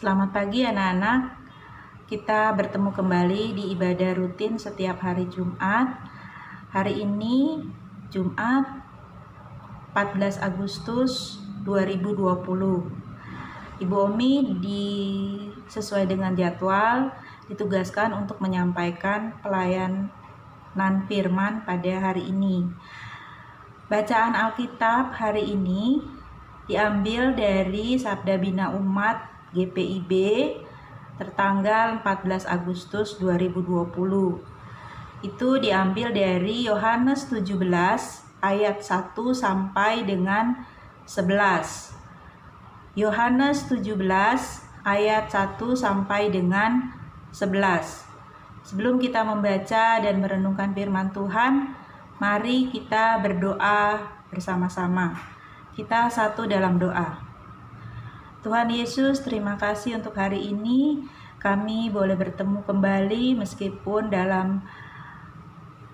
Selamat pagi anak-anak. Kita bertemu kembali di ibadah rutin setiap hari Jumat. Hari ini Jumat 14 Agustus 2020. Ibu Omi sesuai dengan jadwal ditugaskan untuk menyampaikan pelayanan firman pada hari ini. Bacaan Alkitab hari ini diambil dari Sabda Bina Umat GPIB tertanggal 14 Agustus 2020. Itu diambil dari Yohanes 17 ayat 1 sampai dengan 11. Yohanes 17 ayat 1 sampai dengan 11. Sebelum kita membaca dan merenungkan firman Tuhan, mari kita berdoa bersama-sama. Kita satu dalam doa. Tuhan Yesus, terima kasih untuk hari ini. Kami boleh bertemu kembali meskipun dalam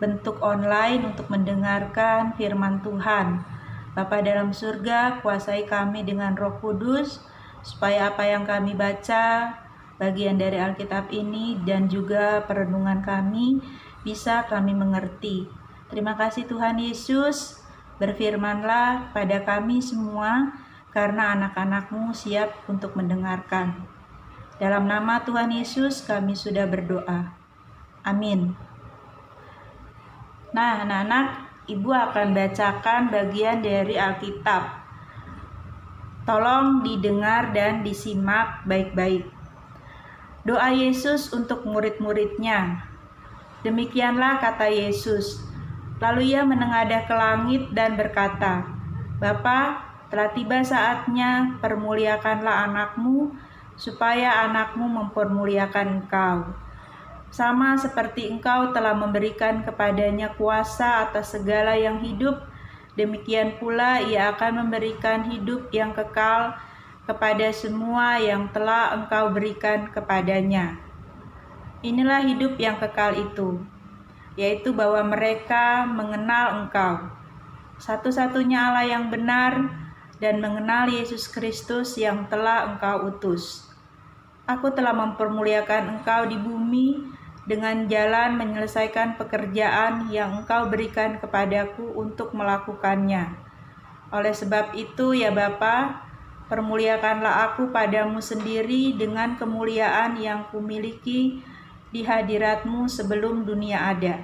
bentuk online untuk mendengarkan firman Tuhan. Bapa dalam surga, kuasai kami dengan Roh Kudus, supaya apa yang kami baca, bagian dari Alkitab ini dan juga perenungan kami, bisa kami mengerti. Terima kasih Tuhan Yesus, berfirmanlah pada kami semua, karena anak-anak-Mu siap untuk mendengarkan. Dalam nama Tuhan Yesus kami sudah berdoa. Amin. Nah, anak-anak, Ibu akan bacakan bagian dari Alkitab. Tolong didengar dan disimak baik-baik. Doa Yesus untuk murid-muridnya. Demikianlah kata Yesus. Lalu ia menengadah ke langit dan berkata, Bapa, telah tiba saatnya, permuliakanlah anak-Mu, supaya anak-Mu mempermuliakan Engkau. Sama seperti Engkau telah memberikan kepadanya kuasa atas segala yang hidup, demikian pula ia akan memberikan hidup yang kekal kepada semua yang telah Engkau berikan kepadanya. Inilah hidup yang kekal itu, yaitu bahwa mereka mengenal Engkau, satu-satunya Allah yang benar, dan mengenal Yesus Kristus yang telah Engkau utus. Aku telah mempermuliakan Engkau di bumi dengan jalan menyelesaikan pekerjaan yang Engkau berikan kepadaku untuk melakukannya. Oleh sebab itu, ya Bapa, permuliakanlah aku padamu sendiri dengan kemuliaan yang kumiliki di hadirat-Mu sebelum dunia ada.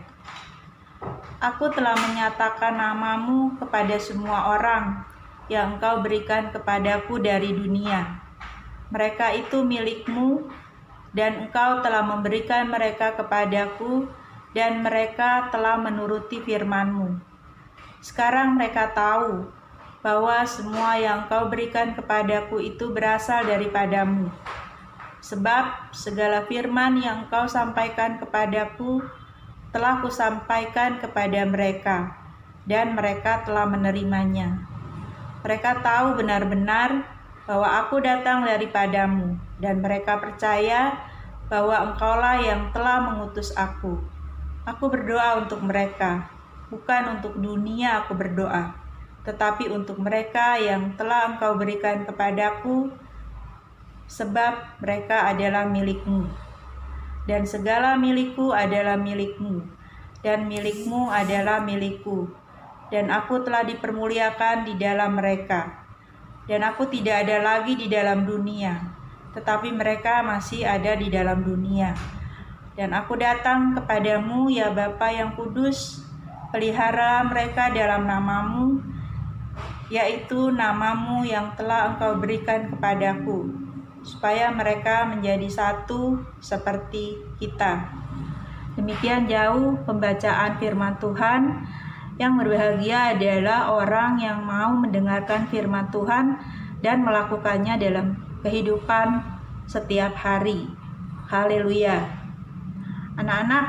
Aku telah menyatakan nama-Mu kepada semua orang yang Engkau berikan kepadaku dari dunia. Mereka itu milik-Mu, dan Engkau telah memberikan mereka kepadaku, dan mereka telah menuruti firman-Mu. Sekarang mereka tahu bahwa semua yang Engkau berikan kepadaku itu berasal daripada-Mu. Sebab segala firman yang Engkau sampaikan kepadaku telah Kusampaikan kepada mereka, dan mereka telah menerimanya. Mereka tahu benar-benar bahwa aku datang daripada-Mu, dan mereka percaya bahwa Engkaulah yang telah mengutus aku. Aku berdoa untuk mereka, bukan untuk dunia aku berdoa, tetapi untuk mereka yang telah Engkau berikan kepadaku, sebab mereka adalah milik-Mu. Dan segala milikku adalah milik-Mu, dan milik-Mu adalah milikku. Dan aku telah dipermuliakan di dalam mereka. Dan aku tidak ada lagi di dalam dunia, tetapi mereka masih ada di dalam dunia. Dan aku datang kepadamu, ya Bapa yang kudus, pelihara mereka dalam nama-Mu, yaitu nama-Mu yang telah Engkau berikan kepadaku, supaya mereka menjadi satu seperti kita. Demikian jauh pembacaan firman Tuhan. Yang berbahagia adalah orang yang mau mendengarkan firman Tuhan dan melakukannya dalam kehidupan setiap hari. Haleluya. Anak-anak,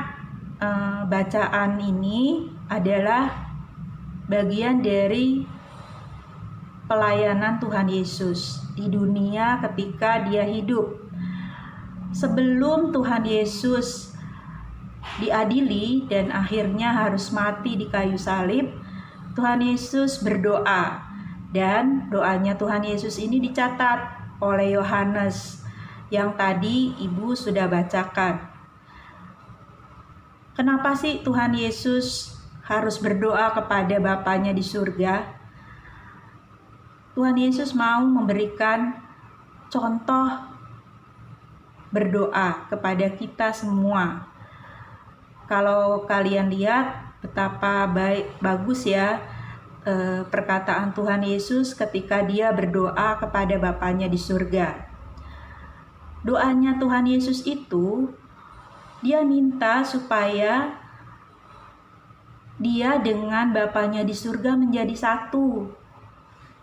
bacaan ini adalah bagian dari pelayanan Tuhan Yesus di dunia ketika Dia hidup. Sebelum Tuhan Yesus diadili dan akhirnya harus mati di kayu salib, Tuhan Yesus berdoa, dan doanya Tuhan Yesus ini dicatat oleh Yohanes. yang tadi Ibu sudah bacakan. Kenapa sih Tuhan Yesus harus berdoa kepada Bapanya di surga? Tuhan Yesus mau memberikan contoh berdoa kepada kita semua. Kalau kalian lihat betapa bagus ya perkataan Tuhan Yesus ketika dia berdoa kepada Bapanya di surga. Doanya Tuhan Yesus itu, dia minta supaya dia dengan Bapanya di surga menjadi satu.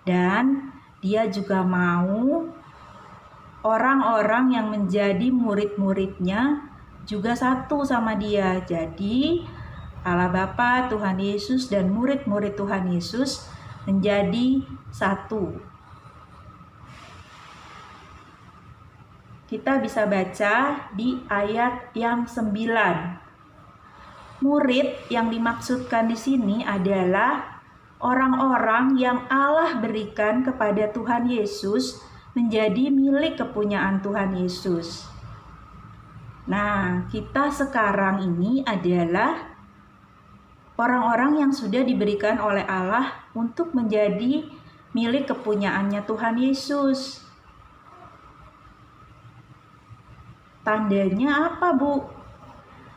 Dan dia juga mau orang-orang yang menjadi murid-muridnya juga satu sama dia. Jadi Allah Bapa, Tuhan Yesus, dan murid-murid Tuhan Yesus menjadi satu. Kita bisa baca di ayat yang 9. Murid yang dimaksudkan di sini adalah orang-orang yang Allah berikan kepada Tuhan Yesus menjadi milik kepunyaan Tuhan Yesus. Nah, kita sekarang ini adalah orang-orang yang sudah diberikan oleh Allah untuk menjadi milik kepunyaannya Tuhan Yesus. Tandanya apa, Bu?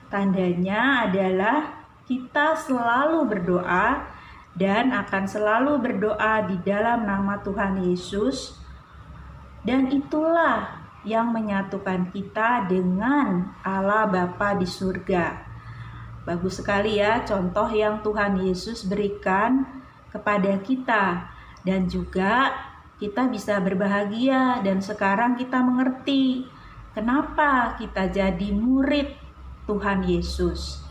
Tandanya adalah kita selalu berdoa dan akan selalu berdoa di dalam nama Tuhan Yesus. Dan itulah yang menyatukan kita dengan Allah Bapa di surga. Bagus sekali ya contoh yang Tuhan Yesus berikan kepada kita. Dan juga kita bisa berbahagia dan sekarang kita mengerti kenapa kita jadi murid Tuhan Yesus.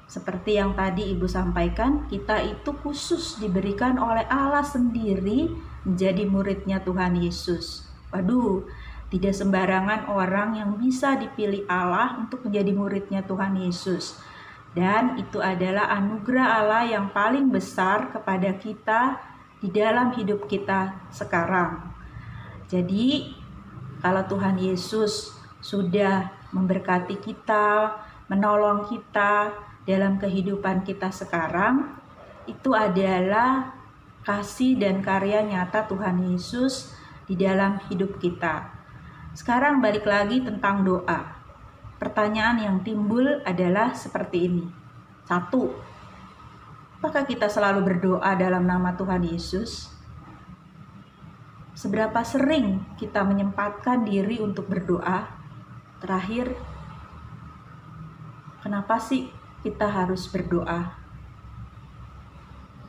Seperti yang tadi Ibu sampaikan, kita itu khusus diberikan oleh Allah sendiri menjadi muridnya Tuhan Yesus. Waduh, tidak sembarangan orang yang bisa dipilih Allah untuk menjadi muridnya Tuhan Yesus. Dan itu adalah anugerah Allah yang paling besar kepada kita di dalam hidup kita sekarang. Jadi, kalau Tuhan Yesus sudah memberkati kita, menolong kita dalam kehidupan kita sekarang, itu adalah kasih dan karya nyata Tuhan Yesus di dalam hidup kita. Sekarang balik lagi tentang doa. Pertanyaan yang timbul adalah seperti ini. 1. Apakah kita selalu berdoa dalam nama Tuhan Yesus? Seberapa sering kita menyempatkan diri untuk berdoa? Terakhir, kenapa sih kita harus berdoa?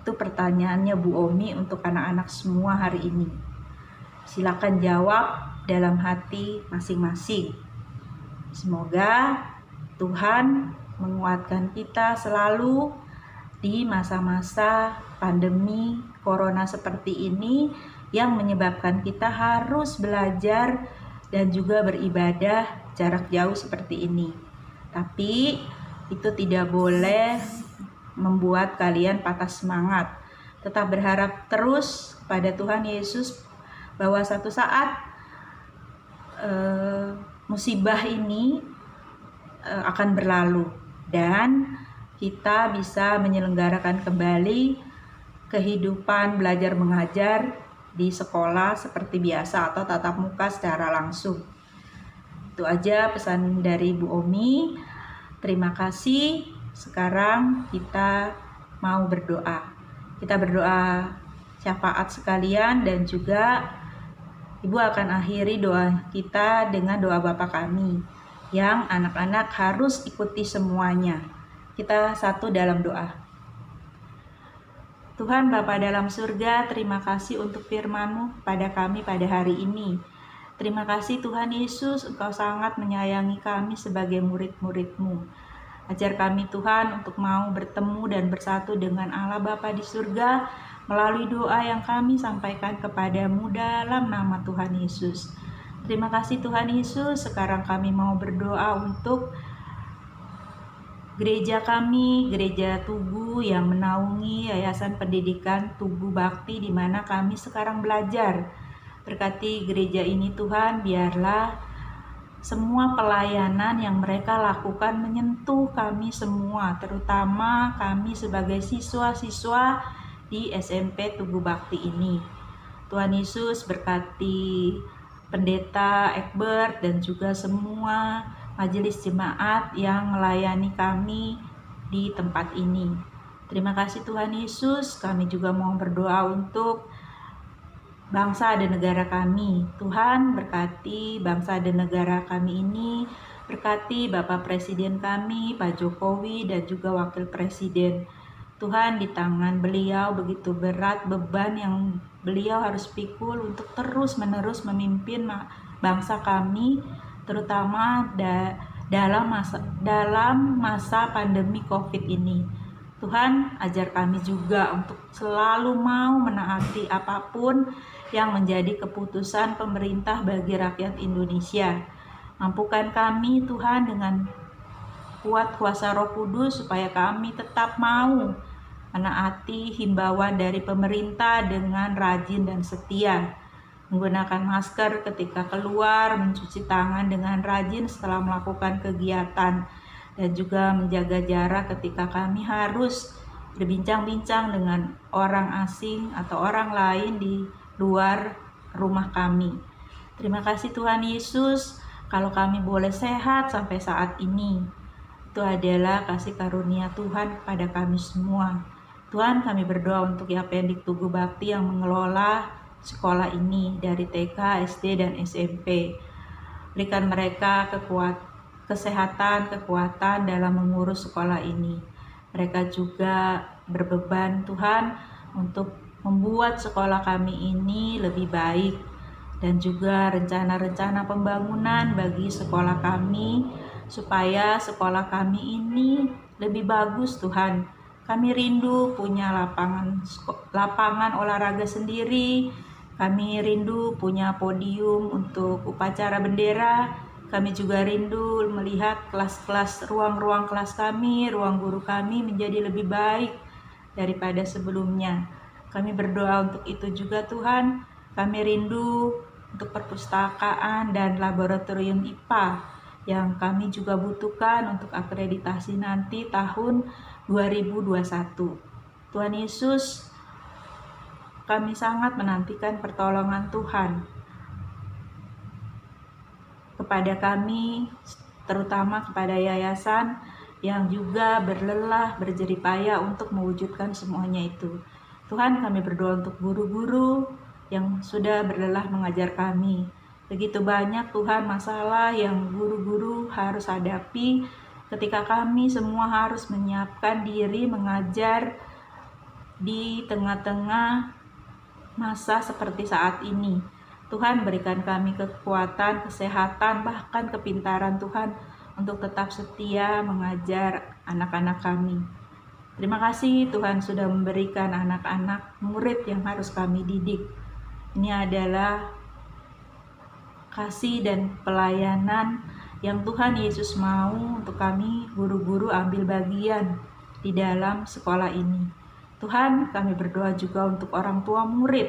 Itu pertanyaannya Bu Omi untuk anak-anak semua hari ini. Silakan jawab dalam hati masing-masing. Semoga Tuhan menguatkan kita selalu di masa-masa pandemi corona seperti ini yang menyebabkan kita harus belajar dan juga beribadah jarak jauh seperti ini. Tapi itu tidak boleh membuat kalian patah semangat. Tetap berharap terus pada Tuhan Yesus bahwa satu saat musibah ini akan berlalu dan kita bisa menyelenggarakan kembali kehidupan belajar mengajar di sekolah seperti biasa atau tatap muka secara langsung. Itu aja pesan dari Bu Omi. Terima kasih. Sekarang kita mau berdoa. Kita berdoa syafaat sekalian dan juga Ibu akan akhiri doa kita dengan doa Bapa kami yang anak-anak harus ikuti semuanya. Kita satu dalam doa. Tuhan Bapa dalam surga, terima kasih untuk firman-Mu pada kami pada hari ini. Terima kasih Tuhan Yesus, Engkau sangat menyayangi kami sebagai murid-murid-Mu. Ajar kami Tuhan untuk mau bertemu dan bersatu dengan Allah Bapa di surga melalui doa yang kami sampaikan kepadamu dalam nama Tuhan Yesus. Terima kasih Tuhan Yesus, sekarang kami mau berdoa untuk gereja kami, gereja Tugu yang menaungi Yayasan Pendidikan Tugu Bakti di mana kami sekarang belajar. Berkati gereja ini Tuhan, biarlah semua pelayanan yang mereka lakukan menyentuh kami semua, terutama kami sebagai siswa-siswa di SMP Tugu Bakti ini. Tuhan Yesus berkati Pendeta Egbert dan juga semua majelis jemaat yang melayani kami di tempat ini. Terima kasih Tuhan Yesus. Kami juga mau berdoa untuk bangsa dan negara kami. Tuhan berkati bangsa dan negara kami ini, berkati Bapak Presiden kami, Pak Jokowi dan juga Wakil Presiden. Tuhan, di tangan beliau begitu berat beban yang beliau harus pikul untuk terus-menerus memimpin bangsa kami, terutama dalam masa pandemi COVID ini. Tuhan, ajar kami juga untuk selalu mau menaati apapun yang menjadi keputusan pemerintah bagi rakyat Indonesia. Mampukan kami Tuhan dengan kuat kuasa Roh Kudus supaya kami tetap mau menaati himbauan dari pemerintah dengan rajin dan setia, menggunakan masker ketika keluar, mencuci tangan dengan rajin setelah melakukan kegiatan, dan juga menjaga jarak ketika kami harus berbincang-bincang dengan orang asing atau orang lain di luar rumah kami. Terima kasih Tuhan Yesus, kalau kami boleh sehat sampai saat ini, itu adalah kasih karunia Tuhan kepada kami semua. Tuhan, kami berdoa untuk Yapendik Tugu Bakti yang mengelola sekolah ini dari TK, SD, dan SMP. Berikan mereka kesehatan, kekuatan dalam mengurus sekolah ini. Mereka juga berbeban Tuhan untuk membuat sekolah kami ini lebih baik, dan juga rencana-rencana pembangunan bagi sekolah kami supaya sekolah kami ini lebih bagus Tuhan. Kami rindu punya lapangan olahraga sendiri. Kami rindu punya podium untuk upacara bendera. Kami juga rindu melihat kelas-kelas, ruang-ruang kelas kami, ruang guru kami menjadi lebih baik daripada sebelumnya. Kami berdoa untuk itu juga Tuhan. Kami rindu untuk perpustakaan dan laboratorium IPA yang kami juga butuhkan untuk akreditasi nanti tahun 2021. Tuhan Yesus, kami sangat menantikan pertolongan Tuhan kepada kami, terutama kepada yayasan yang juga berlelah berjeripaya untuk mewujudkan semuanya itu. Tuhan, kami berdoa untuk guru-guru yang sudah berlelah mengajar kami. Begitu banyak Tuhan masalah yang guru-guru harus hadapi ketika kami semua harus menyiapkan diri mengajar di tengah-tengah masa seperti saat ini. Tuhan, berikan kami kekuatan, kesehatan, bahkan kepintaran Tuhan untuk tetap setia mengajar anak-anak kami. Terima kasih Tuhan sudah memberikan anak-anak murid yang harus kami didik. Ini adalah kasih dan pelayanan yang Tuhan Yesus mau untuk kami guru-guru ambil bagian di dalam sekolah ini. Tuhan, kami berdoa juga untuk orang tua murid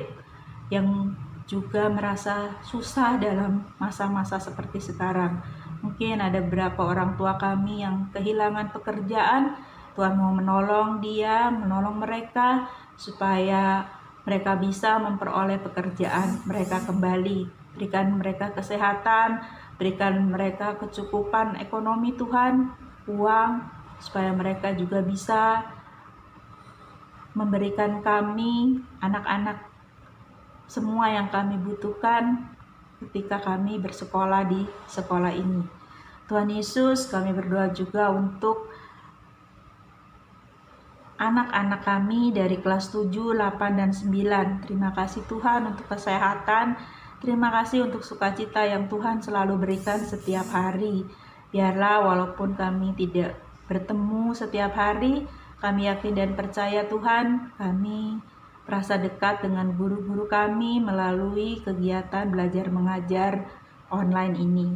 yang juga merasa susah dalam masa-masa seperti sekarang. Mungkin ada beberapa orang tua kami yang kehilangan pekerjaan. Tuhan mau menolong mereka supaya mereka bisa memperoleh pekerjaan mereka kembali. Berikan mereka kesehatan, berikan mereka kecukupan ekonomi Tuhan, uang, supaya mereka juga bisa memberikan kami, anak-anak, semua yang kami butuhkan ketika kami bersekolah di sekolah ini. Tuhan Yesus, kami berdoa juga untuk anak-anak kami dari kelas 7, 8, dan 9. Terima kasih Tuhan untuk kesehatan. Terima kasih untuk sukacita yang Tuhan selalu berikan setiap hari. Biarlah walaupun kami tidak bertemu setiap hari, kami yakin dan percaya Tuhan, kami merasa dekat dengan guru-guru kami melalui kegiatan belajar mengajar online ini.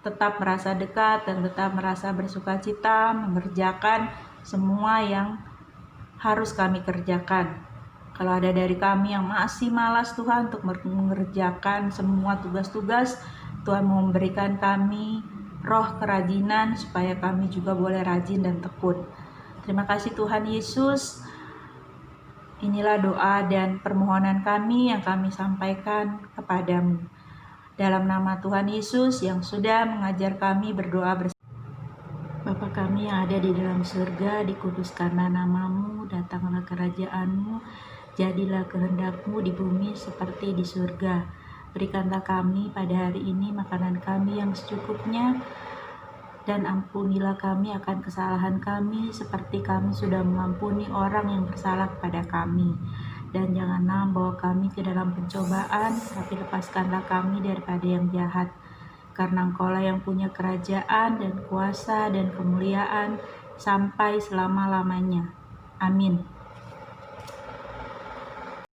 Tetap merasa dekat dan tetap merasa bersukacita mengerjakan semua yang harus kami kerjakan. Kalau ada dari kami yang masih malas Tuhan untuk mengerjakan semua tugas-tugas, Tuhan memberikan kami roh kerajinan supaya kami juga boleh rajin dan tekun. Terima kasih Tuhan Yesus. Inilah doa dan permohonan kami yang kami sampaikan kepadamu. Dalam nama Tuhan Yesus yang sudah mengajar kami berdoa bersama. Bapa kami yang ada di dalam surga, dikuduskanlah namamu, datanglah kerajaanmu, jadilah kehendak-Mu di bumi seperti di surga. Berikanlah kami pada hari ini makanan kami yang secukupnya, dan ampunilah kami akan kesalahan kami seperti kami sudah mengampuni orang yang bersalah kepada kami. Dan janganlah membawa kami ke dalam pencobaan, tapi lepaskanlah kami daripada yang jahat. Karena Engkaulah yang punya kerajaan dan kuasa dan kemuliaan sampai selama-lamanya. Amin.